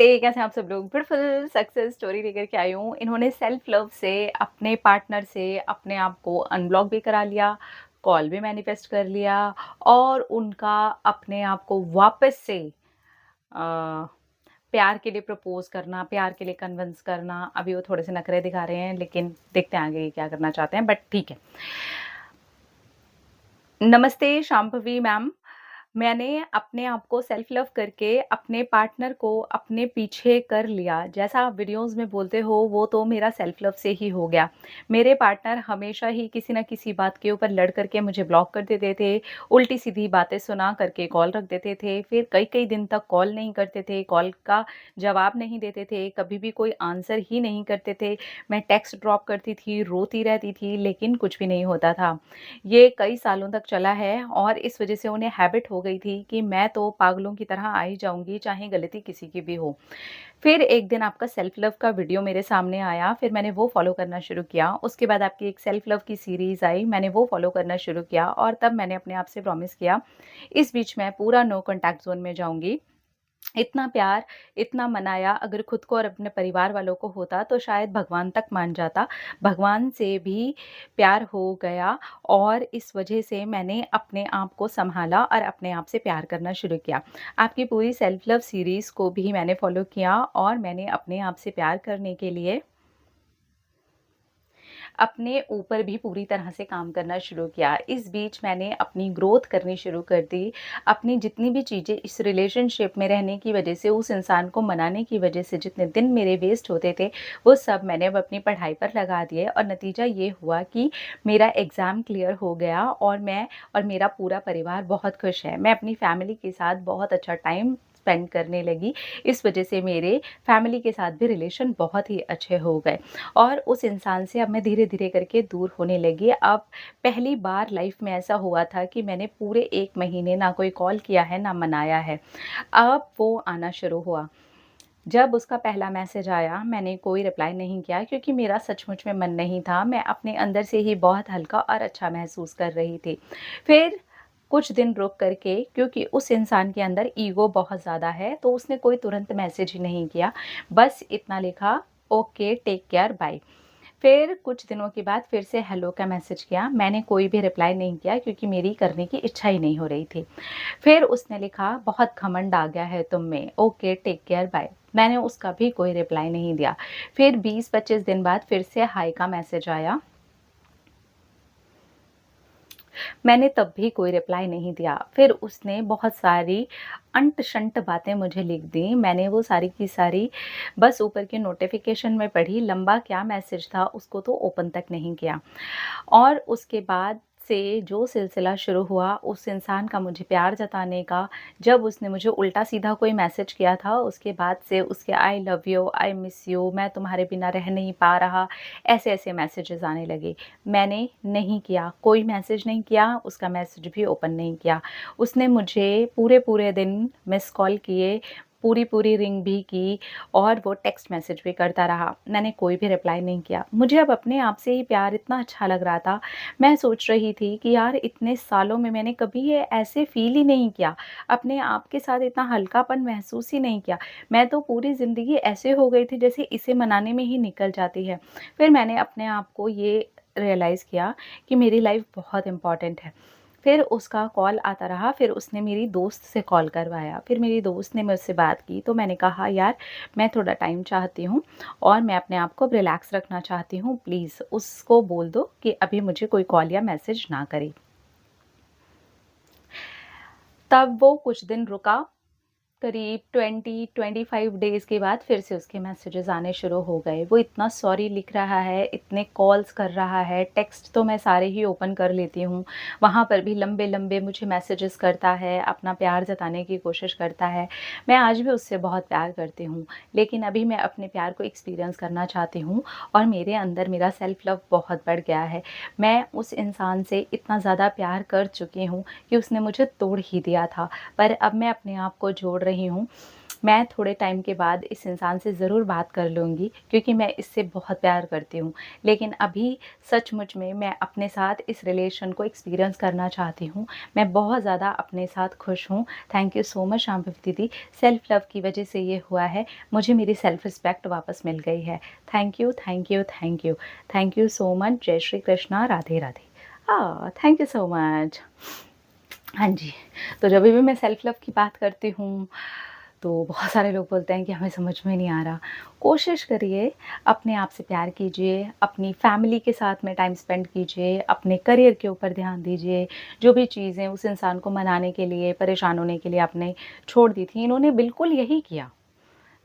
कैसे हैं आप सब लोग? ब्यूटीफुल सक्सेस स्टोरी लेकर के आई हूँ। इन्होंने सेल्फ लव से अपने पार्टनर से अपने आप को अनब्लॉक भी करा लिया, कॉल भी मैनिफेस्ट कर लिया और उनका अपने आप को वापस से अ, प्यार के लिए प्रपोज़ करना, प्यार के लिए कन्विंस करना। अभी वो थोड़े से नखरे दिखा रहे हैं, लेकिन देखते हैं आगे ये क्या करना चाहते हैं, बट ठीक है। नमस्ते शांभवी मैम। मैंने अपने आप को सेल्फ लव करके अपने पार्टनर को अपने पीछे कर लिया। जैसा आप वीडियोज़ में बोलते हो वो तो मेरा सेल्फ लव से ही हो गया। मेरे पार्टनर हमेशा ही किसी न किसी बात के ऊपर लड़ कर के मुझे ब्लॉक कर देते थे, उल्टी-सीधी बातें सुना करके कॉल रख देते थे, फिर कई-कई दिन तक कॉल नहीं करते थे, कॉल का जवाब नहीं देते थे, कभी भी कोई आंसर ही नहीं करते थे। मैं टेक्स्ट ड्रॉप करती थी, रोती रहती थी, लेकिन कुछ भी नहीं होता था। ये कई सालों तक चला है और इस वज़ह से उन्हें हैबिट हो गई थी कि मैं तो पागलों की तरह आ ही जाऊँगी, चाहे गलती किसी की भी हो। फिर एक दिन आपका सेल्फ लव का वीडियो मेरे सामने आया, फिर मैंने वो फ़ॉलो करना शुरू किया। उसके बाद आपकी एक सेल्फ लव की सीरीज़ आई, मैंने वो फ़ॉलो करना शुरू किया और तब मैंने अपने आप से प्रॉमिस किया, इस बीच मैं पूरा नो कॉन्टैक्ट ज़ोन में जाऊँगी। इतना प्यार, इतना मनाया, अगर खुद को और अपने परिवार वालों को होता तो शायद भगवान तक मान जाता। भगवान से भी प्यार हो गया और इस वजह से मैंने अपने आप को सँभाला और अपने आप से प्यार करना शुरू किया। आपकी पूरी सेल्फ लव सीरीज़ को भी मैंने फ़ॉलो किया और मैंने अपने आप से प्यार करने के लिए अपने ऊपर भी पूरी तरह से काम करना शुरू किया। इस बीच मैंने अपनी ग्रोथ करनी शुरू कर दी। अपनी जितनी भी चीज़ें इस रिलेशनशिप में रहने की वज़ह से, उस इंसान को मनाने की वज़ह से जितने दिन मेरे वेस्ट होते थे, वो सब मैंने अब अपनी पढ़ाई पर लगा दिए और नतीजा ये हुआ कि मेरा एग्ज़ाम क्लियर हो गया और मैं और मेरा पूरा परिवार बहुत खुश है। मैं अपनी फैमिली के साथ बहुत अच्छा टाइम स्पेंड करने लगी। इस वज़ह से मेरे फैमिली के साथ भी रिलेशन बहुत ही अच्छे हो गए। और उस इंसान से अब मैं धीरे-धीरे करके दूर होने लगी। अब पहली बार लाइफ़ में ऐसा हुआ था कि मैंने पूरे 1 महीने ना कोई कॉल किया है, ना मनाया है। अब वो आना शुरू हुआ। जब उसका पहला मैसेज आया, मैंने कोई रिप्लाई नहीं किया क्योंकि मेरा सचमुच में मन नहीं था। मैं अपने अंदर से ही बहुत हल्का और अच्छा महसूस कर रही थी। फिर कुछ दिन रुक कर के, क्योंकि उस इंसान के अंदर ईगो बहुत ज़्यादा है, तो उसने कोई तुरंत मैसेज ही नहीं किया। बस इतना लिखा, ओके, टेक केयर, बाय। फिर कुछ दिनों के बाद फिर से हेलो का मैसेज किया। मैंने कोई भी रिप्लाई नहीं किया क्योंकि मेरी करने की इच्छा ही नहीं हो रही थी। फिर उसने लिखा, बहुत घमंड आ गया है तुम में, ओके, टेक केयर, बाय। मैंने उसका भी कोई रिप्लाई नहीं दिया। फिर 20-25 दिन बाद फिर से हाय का मैसेज आया। मैंने तब भी कोई रिप्लाई नहीं दिया। फिर उसने बहुत सारी अंट-शंट बातें मुझे लिख दी। मैंने वो सारी की सारी बस ऊपर के नोटिफ़िकेशन में पढ़ी। लंबा क्या मैसेज था उसको तो ओपन तक नहीं किया। और उसके बाद से जो सिलसिला शुरू हुआ उस इंसान का मुझे प्यार जताने का, जब उसने मुझे उल्टा-सीधा कोई मैसेज किया था, उसके बाद से उसके I love you, I miss you, मैं तुम्हारे बिना रह नहीं पा रहा, ऐसे-ऐसे मैसेजेस आने लगे। मैंने नहीं किया, कोई मैसेज नहीं किया, उसका मैसेज भी ओपन नहीं किया। उसने मुझे पूरे-पूरे दिन मिस कॉल किए, पूरी-पूरी रिंग भी की और वो टेक्स्ट मैसेज भी करता रहा। मैंने कोई भी रिप्लाई नहीं किया। मुझे अब अपने आप से ही प्यार इतना अच्छा लग रहा था। मैं सोच रही थी कि यार इतने सालों में मैंने कभी ये ऐसे फ़ील ही नहीं किया। अपने आप के साथ इतना हल्कापन महसूस ही नहीं किया। मैं तो पूरी ज़िंदगी ऐसे हो गई थी जैसे इसे मनाने में ही निकल जाती है। फिर मैंने अपने आप को ये रियलाइज़ किया कि मेरी लाइफ़ बहुत इम्पोर्टेंट है। फिर उसका कॉल आता रहा, फिर उसने मेरी दोस्त से कॉल करवाया। फिर मेरी दोस्त ने मुझसे बात की तो मैंने कहा, यार मैं थोड़ा टाइम चाहती हूँ और मैं अपने आप को रिलैक्स रखना चाहती हूँ, प्लीज़ उसको बोल दो कि अभी मुझे कोई कॉल या मैसेज ना करे। तब वो कुछ दिन रुका। करीब 20-25 डेज़ के बाद फिर से उसके मैसेजेस आने शुरू हो गए। वो इतना सॉरी लिख रहा है, इतने कॉल्स कर रहा है, टेक्स्ट तो मैं सारे ही ओपन कर लेती हूँ। वहाँ पर भी लंबे-लंबे मुझे मैसेजेस करता है, अपना प्यार जताने की कोशिश करता है। मैं आज भी उससे बहुत प्यार करती हूँ, लेकिन अभी मैं अपने प्यार को एक्सपीरियंस करना चाहती हूँ और मेरे अंदर मेरा सेल्फ लव बहुत बढ़ गया है। मैं उस इंसान से इतना ज़्यादा प्यार कर चुकी हूँ कि उसने मुझे तोड़ ही दिया था। पर अब मैं अपने आप को जोड़ रही हूँ। मैं थोड़े टाइम के बाद इस इंसान से ज़रूर बात कर लूँगी क्योंकि मैं इससे बहुत प्यार करती हूँ। लेकिन अभी सचमुच में मैं अपने साथ इस रिलेशन को एक्सपीरियंस करना चाहती हूँ। मैं बहुत ज़्यादा अपने साथ खुश हूँ। Thank you so much Shambhavi दीदी। सेल्फ लव की वजह से ये हुआ है। मुझे मेरी सेल्फ रिस्पेक्ट वापस मिल गई है। Thank you, thank you, thank you. Thank you so much. जय Shri Krishna, Radhe Radhe. Thank you so much. हाँ जी, तो जब भी मैं सेल्फ लव की बात करती हूँ, तो बहुत सारे लोग बोलते हैं कि हमें समझ में नहीं आ रहा। कोशिश करिए, अपने आप से प्यार कीजिए, अपनी फैमिली के साथ में टाइम स्पेंड कीजिए, अपने करियर के ऊपर ध्यान दीजिए। जो भी चीज़ें उस इंसान को मनाने के लिए, परेशान होने के लिए आपने छोड़ दी थी, इन्होंने बिल्कुल यही किया।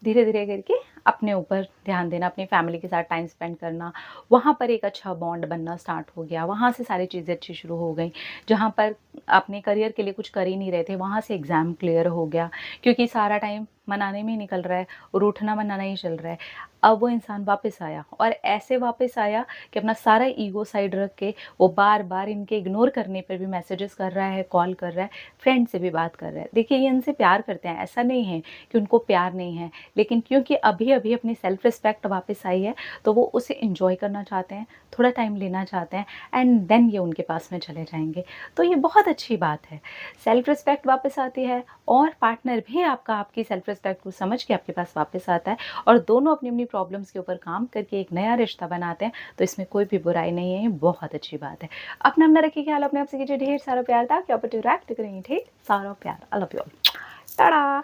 धीरे-धीरे करके अपने ऊपर ध्यान देना, अपनी फैमिली के साथ टाइम स्पेंड करना, वहाँ पर एक अच्छा बॉन्ड बनना स्टार्ट हो गया, वहाँ से सारी चीज़ें अच्छी शुरू हो गई। जहाँ पर अपने करियर के लिए कुछ कर ही नहीं रहे थे, वहाँ से एग्ज़ाम क्लियर हो गया क्योंकि सारा टाइम मनाने में ही निकल रहा है और उठना-मनाना ही चल रहा है। अब वो इंसान वापस आया और ऐसे वापस आया कि अपना सारा ईगो साइड रख के वो बार-बार इनके इग्नोर करने पर भी मैसेजेस कर रहा है, कॉल कर रहा है, फ्रेंड से भी बात कर रहा है। देखिए, ये इनसे प्यार करते हैं, ऐसा नहीं है कि उनको प्यार नहीं है। लेकिन क्योंकि अभी-अभी अपनी सेल्फ रिस्पेक्ट वापस आई है, तो वो उसे एन्जॉय करना चाहते हैं, थोड़ा टाइम लेना चाहते हैं एंड देन ये उनके पास में चले जाएँगे। तो ये बहुत अच्छी बात है। सेल्फ रिस्पेक्ट वापस आती है और पार्टनर भी आपका आपकी सेल्फ रिस्पेक्ट को समझ के आपके पास वापस आता है और दोनों अपनी-अपनी प्रॉब्लम्स के ऊपर काम करके एक नया रिश्ता बनाते हैं, तो इसमें कोई भी बुराई नहीं है, ये बहुत अच्छी बात है। अपना-अपना रखिए ख्याल, अपने आप से कीजिए ढेर सारा प्यार ताकि आप इंटरैक्ट करेंगे ढेर सारा प्यार। I love you all. Tata.